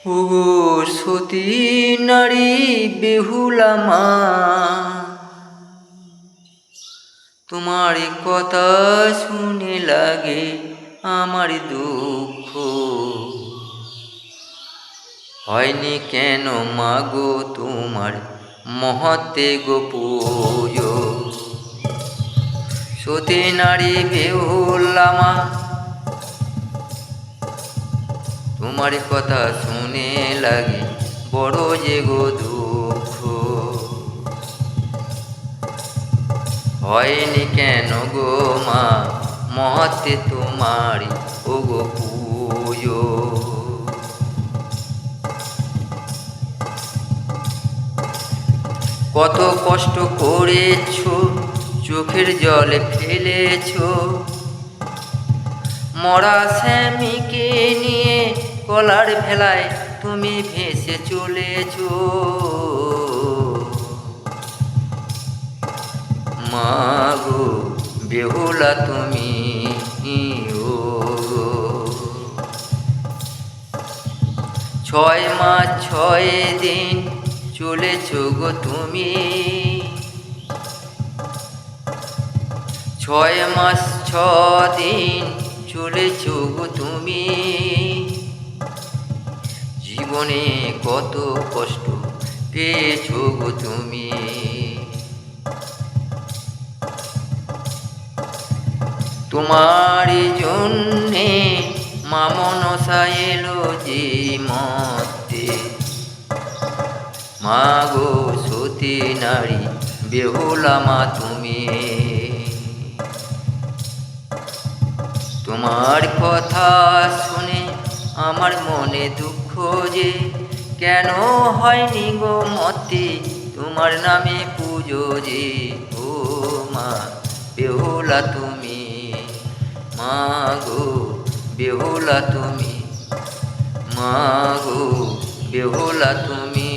ওগো সতী নারী বেহুলা মা, তোমার কথা শুনে লাগে আমার দুঃখ। হয়নি কেন মাগো তোমার মহতে গো পুজো। সতী নারী বেহুলা মা, তোমার কথা শুনে লাগে বড় যে গো দুঃখ। হয়নি কেন গো মা মহতে তোমারি ও গো পুজো। কত কষ্ট করেছ, চোখের জলে ফেলেছ, মরা স্বামীকে নিয়ে কলার ভেলায় তুমি ভেসে চলেছ। মাগো বেহুলা তুমি ও গো। 6 মাস 6 দিন চলেছ গো তুমি, 6 মাস 6 দিন চলেছ গো তুমি। জীবনে কত কষ্ট পেয়েছ গো তুমি। তোমার জন্যে মা মনসা এলো যে মতে। মা গো সতী নারী বেহুলা মা তুমি। তোমার কথা শুনে আমার মনে দুঃখ যে, কেন হয়নি গো মতে তোমার নামে পুজো যে। ও মা বেহুলা তুমি, মা গো বেহুলা তুমি, মা গো বেহুলা তুমি।